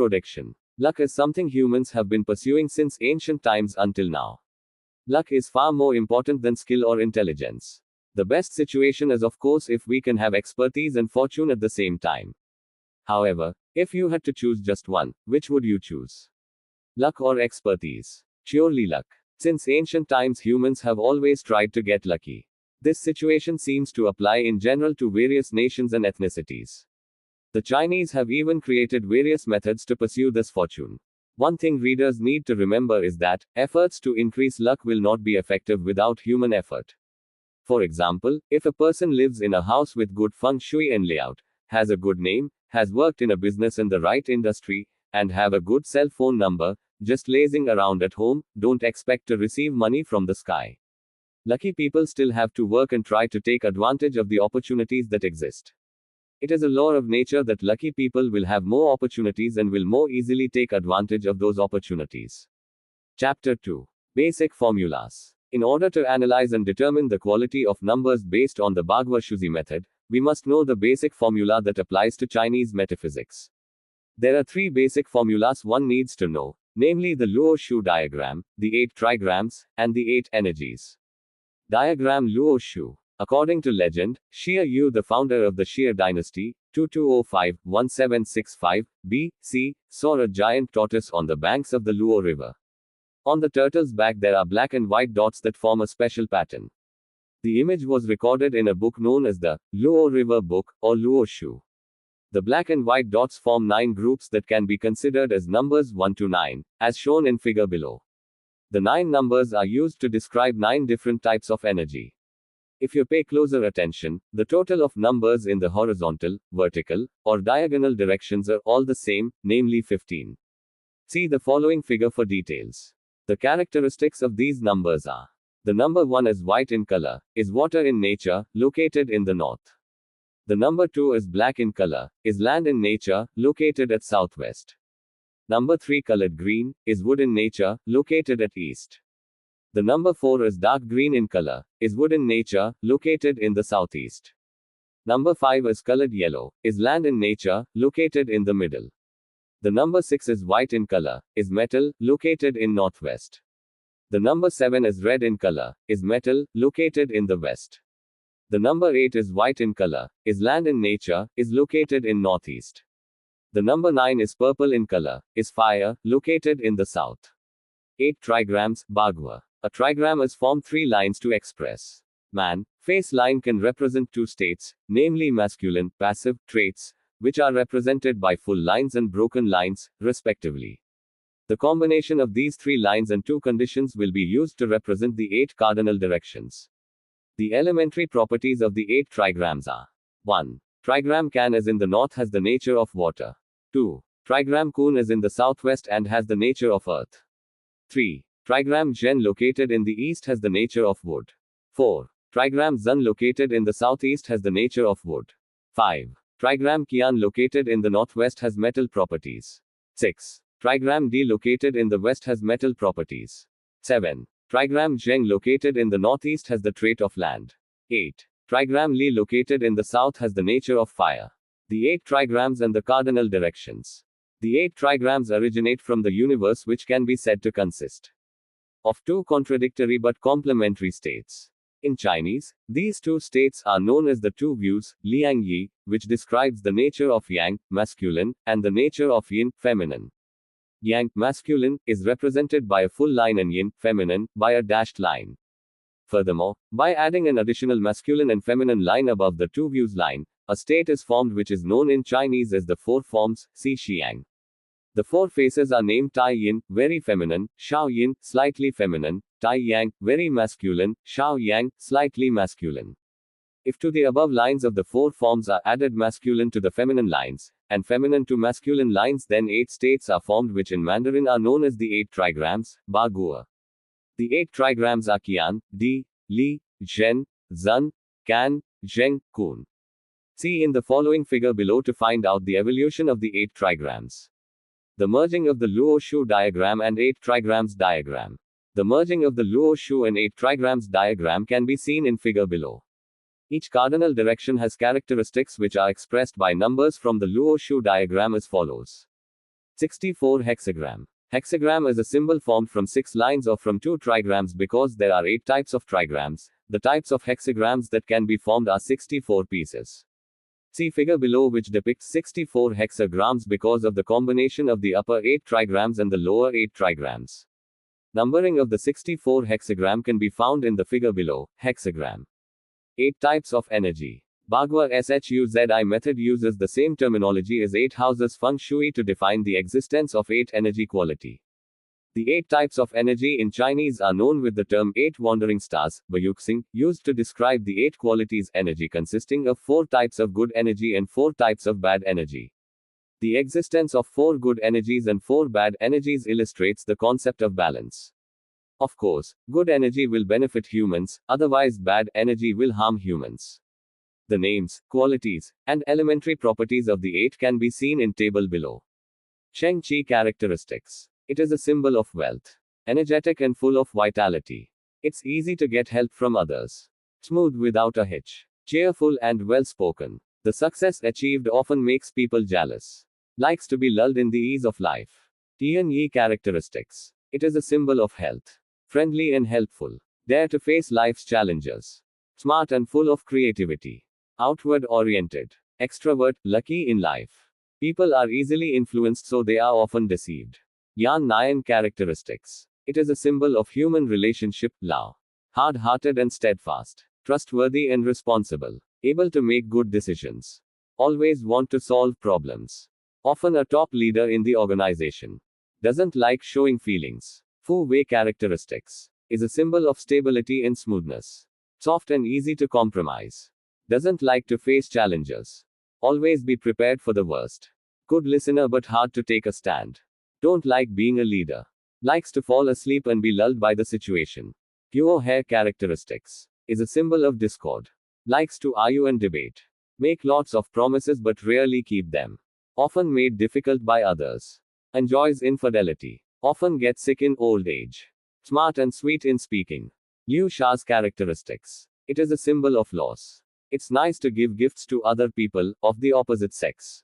Prediction. Luck is something humans have been pursuing since ancient times until now. Luck is far more important than skill or intelligence. The best situation is, of course, if we can have expertise and fortune at the same time. However, if you had to choose just one, which would you choose? Luck or expertise? Surely luck. Since ancient times, humans have always tried to get lucky. This situation seems to apply in general to various nations and ethnicities. The Chinese have even created various methods to pursue this fortune. One thing readers need to remember is that efforts to increase luck will not be effective without human effort. For example, if a person lives in a house with good feng shui and layout, has a good name, has worked in a business in the right industry, and have a good cell phone number, just lazing around at home, don't expect to receive money from the sky. Lucky people still have to work and try to take advantage of the opportunities that exist. It is a law of nature that lucky people will have more opportunities and will more easily take advantage of those opportunities. Chapter 2. Basic Formulas. In order to analyze and determine the quality of numbers based on the Bagua-Shuzi method, we must know the basic formula that applies to Chinese metaphysics. There are three basic formulas one needs to know, namely the Luo Shu diagram, the 8 trigrams, and the 8 energies. Diagram Luo Shu. According to legend, Xie Yu, the founder of the Xie dynasty, 2205-1765 B.C., saw a giant tortoise on the banks of the Luo River. On the turtle's back there are black and white dots that form a special pattern. The image was recorded in a book known as the Luo River Book, or Luo Shu. The black and white dots form 9 groups that can be considered as numbers 1 to 9, as shown in figure below. The 9 numbers are used to describe 9 different types of energy. If you pay closer attention, the total of numbers in the horizontal, vertical, or diagonal directions are all the same, namely 15. See the following figure for details. The characteristics of these numbers are: the number 1 is white in color, is water in nature, located in the north. The number 2 is black in color, is land in nature, located at southwest. Number 3 colored green, is wood in nature, located at east. The number 4 is dark green in color, is wood in nature, located in the southeast. Number 5 is colored yellow, is land in nature, located in the middle. The number 6 is white in color, is metal, located in northwest. The number 7 is red in color, is metal, located in the west. The number 8 is white in color, is land in nature, is located in northeast. The number 9 is purple in color, is fire, located in the south. 8 trigrams, Bagua. A trigram is formed 3 lines to express man. Face line can represent 2 states, namely masculine, passive traits, which are represented by full lines and broken lines, respectively. The combination of these 3 lines and 2 conditions will be used to represent the 8 cardinal directions. The elementary properties of the 8 trigrams are: 1. Trigram Can is in the north has the nature of water. 2. Trigram Kun is in the southwest and has the nature of earth. 3. Trigram Zhen located in the east has the nature of wood. 4. Trigram Zun located in the southeast has the nature of wood. 5. Trigram Qian located in the northwest has metal properties. 6. Trigram D located in the west has metal properties. 7. Trigram Zheng located in the northeast has the trait of land. 8. Trigram Li located in the south has the nature of fire. The 8 trigrams and the cardinal directions. The 8 trigrams originate from the universe, which can be said to consist of 2 contradictory but complementary states. In Chinese, these 2 states are known as the 2 views, Liang Yi, which describes the nature of Yang, masculine, and the nature of Yin, feminine. Yang, masculine, is represented by a full line and Yin, feminine, by a dashed line. Furthermore, by adding an additional masculine and feminine line above the 2 views line, a state is formed which is known in Chinese as the 4 forms, Si Xiang. The 4 faces are named Tai Yin, very feminine, Shao Yin, slightly feminine, Tai Yang, very masculine, Shao Yang, slightly masculine. If to the above lines of the 4 forms are added masculine to the feminine lines, and feminine to masculine lines, then 8 states are formed, which in Mandarin are known as the 8 trigrams, Bagua. The 8 trigrams are Qian, Di, Li, Zhen, Zun, Can, Zheng, Kun. See in the following figure below to find out the evolution of the 8 trigrams. The merging of the Luo Shu diagram and 8 trigrams diagram. The merging of the Luo Shu and 8 trigrams diagram can be seen in figure below. Each cardinal direction has characteristics which are expressed by numbers from the Luo Shu diagram as follows. 64 hexagram. Hexagram is a symbol formed from 6 lines or from 2 trigrams because there are 8 types of trigrams. The types of hexagrams that can be formed are 64 pieces. See figure below, which depicts 64 hexagrams because of the combination of the upper 8 trigrams and the lower 8 trigrams. Numbering of the 64 hexagram can be found in the figure below. Hexagram. 8 types of energy. Bagua SHUZI method uses the same terminology as 8 houses feng shui to define the existence of 8 energy quality. The 8 types of energy in Chinese are known with the term 8 wandering stars, Bayuxing, used to describe the 8 qualities energy consisting of 4 types of good energy and 4 types of bad energy. The existence of 4 good energies and 4 bad energies illustrates the concept of balance. Of course, good energy will benefit humans, otherwise bad energy will harm humans. The names, qualities, and elementary properties of the 8 can be seen in table below. Sheng Qi characteristics. It is a symbol of wealth. Energetic and full of vitality. It's easy to get help from others. Smooth without a hitch. Cheerful and well spoken. The success achieved often makes people jealous. Likes to be lulled in the ease of life. Tian Yi characteristics. It is a symbol of health. Friendly and helpful. Dare to face life's challenges. Smart and full of creativity. Outward oriented. Extrovert, lucky in life. People are easily influenced, so they are often deceived. Yan Nayan characteristics. It is a symbol of human relationship, Lao. Hard-hearted and steadfast. Trustworthy and responsible. Able to make good decisions. Always want to solve problems. Often a top leader in the organization. Doesn't like showing feelings. Fu Wei characteristics. Is a symbol of stability and smoothness. Soft and easy to compromise. Doesn't like to face challenges. Always be prepared for the worst. Good listener but hard to take a stand. Don't like being a leader. Likes to fall asleep and be lulled by the situation. Pure hair characteristics. Is a symbol of discord. Likes to argue and debate. Make lots of promises but rarely keep them. Often made difficult by others. Enjoys infidelity. Often gets sick in old age. Smart and sweet in speaking. Liu Sha's characteristics. It is a symbol of loss. It's nice to give gifts to other people, of the opposite sex.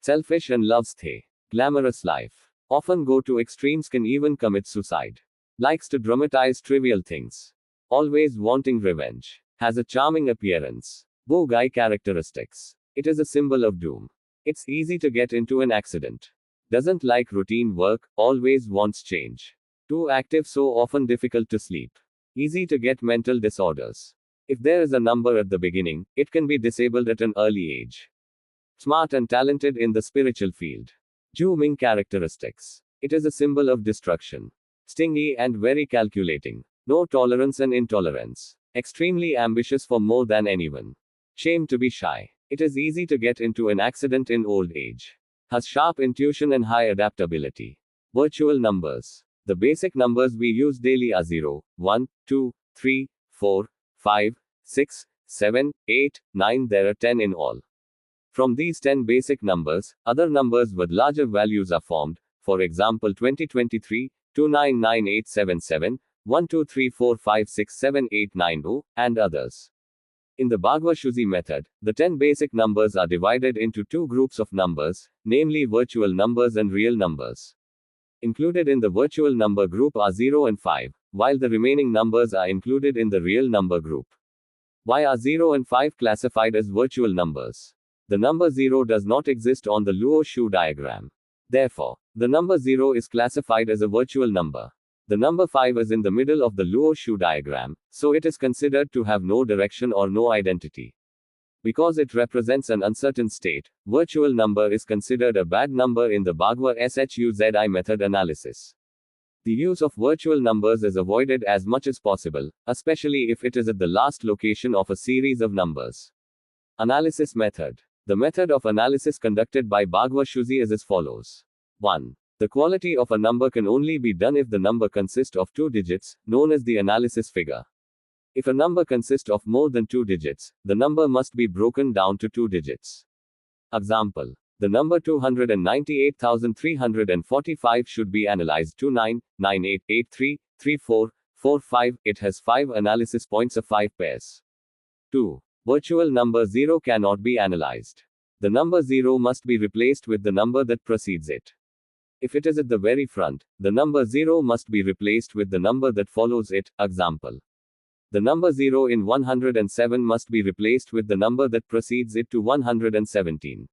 Selfish and loves the glamorous life. Often go to extremes, can even commit suicide. Likes to dramatize trivial things. Always wanting revenge. Has a charming appearance. Bo Gai characteristics. It is a symbol of doom. It's easy to get into an accident. Doesn't like routine work, always wants change. Too active, so often difficult to sleep. Easy to get mental disorders. If there is a number at the beginning, it can be disabled at an early age. Smart and talented in the spiritual field. Zhu Ming characteristics. It is a symbol of destruction. Stingy and very calculating. No tolerance and intolerance. Extremely ambitious for more than anyone. Shame to be shy. It is easy to get into an accident in old age. Has sharp intuition and high adaptability. Virtual numbers. The basic numbers we use daily are 0, 1, 2, 3, 4, 5, 6, 7, 8, 9. There are 10 in all. From these 10 basic numbers, other numbers with larger values are formed. For example, 2023, 299877, 1234567890, and others. In the Bagua Shuzi method, the 10 basic numbers are divided into 2 groups of numbers, namely virtual numbers and real numbers. Included in the virtual number group are 0 and 5, while the remaining numbers are included in the real number group. Why are 0 and 5 classified as virtual numbers? The number 0 does not exist on the Luo Shu diagram. Therefore, the number 0 is classified as a virtual number. The number 5 is in the middle of the Luo Shu diagram, so it is considered to have no direction or no identity. Because it represents an uncertain state, virtual number is considered a bad number in the Bagua SHUZI method analysis. The use of virtual numbers is avoided as much as possible, especially if it is at the last location of a series of numbers. Analysis method. The method of analysis conducted by Bagua Shuzi is as follows. 1. The quality of a number can only be done if the number consists of 2 digits, known as the analysis figure. If a number consists of more than 2 digits, the number must be broken down to 2 digits. Example. The number 298,345 should be analyzed 2998833445. It has 5 analysis points of 5 pairs. 2. Virtual number 0 cannot be analyzed. The number 0 must be replaced with the number that precedes it. If it is at the very front, the number 0 must be replaced with the number that follows it. Example. The number 0 in 107 must be replaced with the number that precedes it to 117.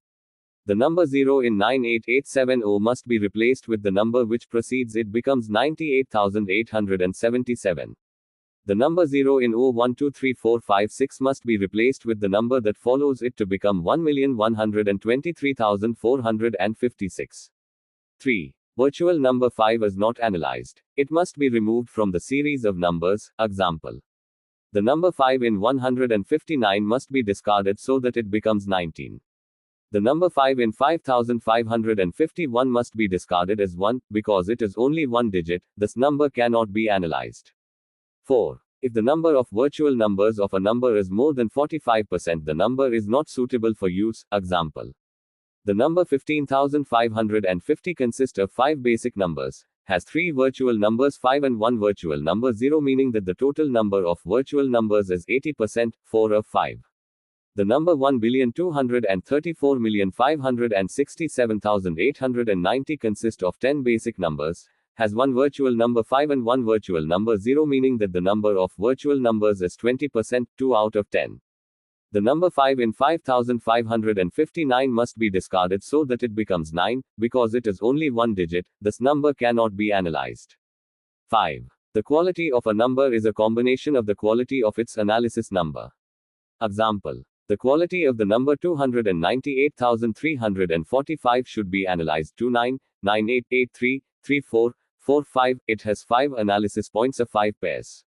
The number 0 in 98870 must be replaced with the number which precedes it, becomes 98,877. The number 0 in 012345 must be replaced with the number that follows it to become 1,123,456. 3. Virtual number 5 is not analyzed. It must be removed from the series of numbers. Example. The number 5 in 159 must be discarded so that it becomes 19. The number 5 in 5551 must be discarded as 1, because it is only one digit. This number cannot be analyzed. 4. If the number of virtual numbers of a number is more than 45%, the number is not suitable for use. Example. The number 15,550 consists of 5 basic numbers, has 3 virtual numbers 5 and 1 virtual number 0, meaning that the total number of virtual numbers is 80%, 4 of 5. The number 1,234,567,890 consists of 10 basic numbers, has 1 virtual number 5 and 1 virtual number 0, meaning that the number of virtual numbers is 20%, 2 out of 10. The number 5 in 5559 must be discarded so that it becomes 9, because it is only one digit. This number cannot be analyzed. 5. The quality of a number is a combination of the quality of its analysis number. Example. The quality of the number 298,345 should be analyzed 2998833445. It has 5 analysis points of 5 pairs.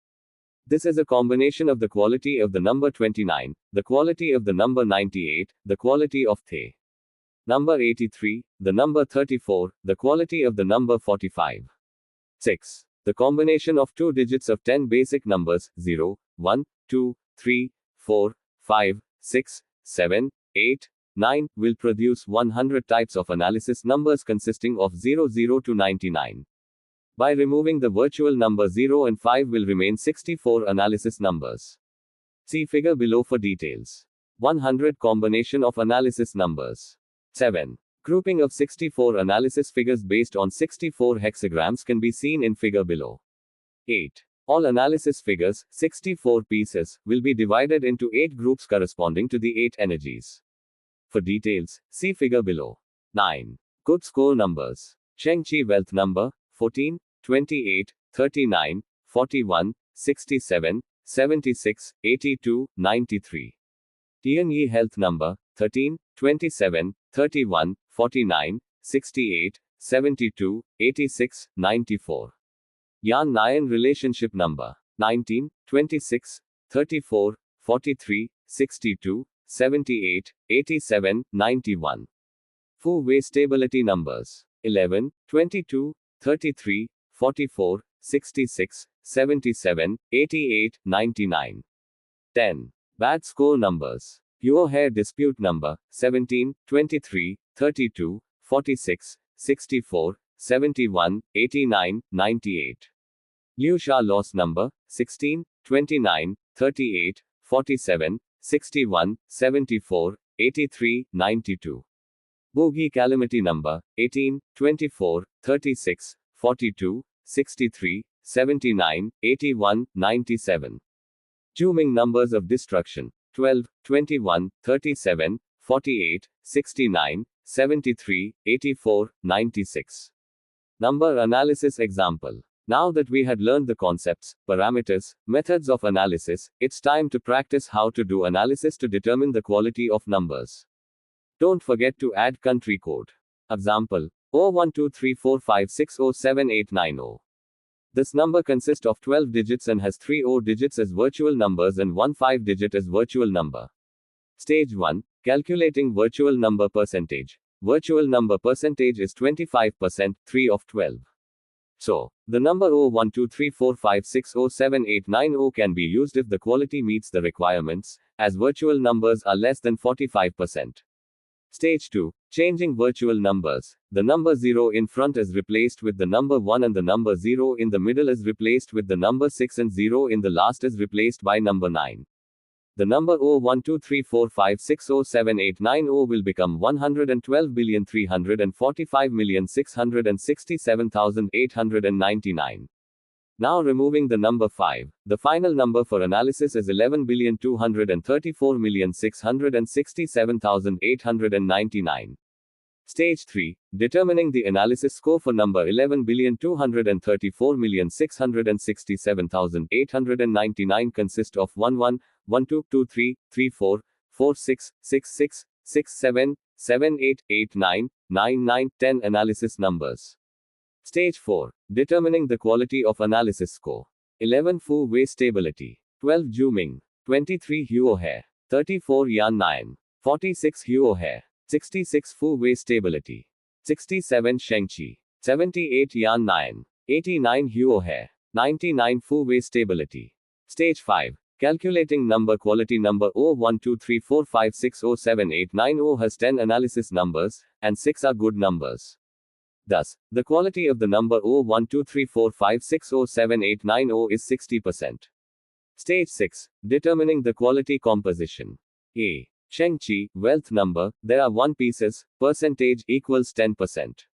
This is a combination of the quality of the number 29, the quality of the number 98, the quality of the number 83, the number 34, the quality of the number 45. 6. The combination of 2 digits of 10 basic numbers 0, 1, 2, 3, 4, 5, 6, 7, 8, 9 will produce 100 types of analysis numbers consisting of 00 to 99. By removing the virtual number 0 and 5 will remain 64 analysis numbers. See figure below for details. 100 combination of analysis numbers. 7. Grouping of 64 analysis figures based on 64 hexagrams can be seen in figure below. 8. All analysis figures, 64 pieces, will be divided into 8 groups corresponding to the 8 energies. For details, see figure below. 9. Good score numbers. Chengchi wealth number, 14, 28, 39, 41, 67, 76, 82, 93. Tianyi health number, 13, 27, 31, 49, 68, 72, 86, 94. Yan Nayan relationship number, 19, 26, 34, 43, 62, 78, 87, 91. Fu Wei stability numbers, 11, 22, 33, 44, 66, 77, 88, 99. 10. Bad score numbers. Pure hair dispute number, 17, 23, 32, 46, 64, 71, 89, 98. Liu Sha loss number, 16, 29, 38, 47, 61, 74, 83, 92. Bogie calamity number, 18, 24, 36, 42, 63, 79, 81, 97. Juming numbers of destruction, 12, 21, 37, 48, 69, 73, 84, 96. Number analysis example. Now that we had learned the concepts, parameters, methods of analysis, it's time to practice how to do analysis to determine the quality of numbers. Don't forget to add country code. Example. 0123456078890. This number consists of 12 digits and has 3 0 digits as virtual numbers and 1 5 digit as virtual number. Stage 1. Calculating virtual number percentage. Virtual number percentage is 25%, 3 of 12. So, the number 0123456078890 can be used if the quality meets the requirements, as virtual numbers are less than 45%. Stage 2. Changing virtual numbers. The number 0 in front is replaced with the number 1 and the number 0 in the middle is replaced with the number 6 and 0 in the last is replaced by number 9. The number 01234560789 will become 112,345,667,899. Now removing the number 5, the final number for analysis is 11,234,667,899. Stage 3. Determining the analysis score for number 11,234,667,899 consists of 11, 12, 23, 34, 46, 66, 67, 78, 89, 99, 10 analysis numbers. Stage 4. Determining the quality of analysis score. 11 Fu Wei stability. 12 Zhu Ming. 23 Huo He. 34 Yan Nian. 46 Huo He. 66 Fu Wei stability. 67 Shengqi. 78 Yan Nian. 89 Huo He. 99 Fu Wei stability. Stage 5. Calculating number quality. Number 01234560789 has 10 analysis numbers, and 6 are good numbers. Thus, the quality of the number 01234560789 is 60%. Stage 6. Determining the quality composition. A. Shengqi, wealth number, there are 1 pieces, percentage equals 10%.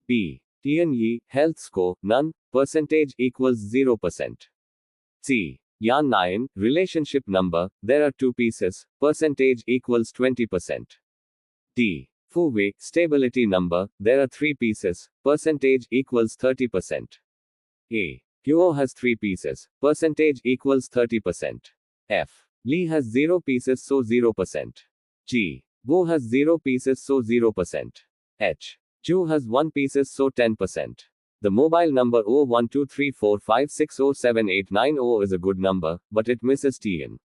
B. Tianyi, health score, none, percentage equals 0%. C. Yan Nian, relationship number, there are 2 pieces, percentage equals 20%. D. Fu Wei, stability number, there are 3 pieces, percentage equals 30%. A. Huo has 3 pieces, percentage equals 30%. F. Li has 0 pieces, so 0%. G. Wu has 0 pieces, so 0%. H. Zhu has 1 pieces, so 10%. The mobile number 01234560789 is a good number, but it misses Tian.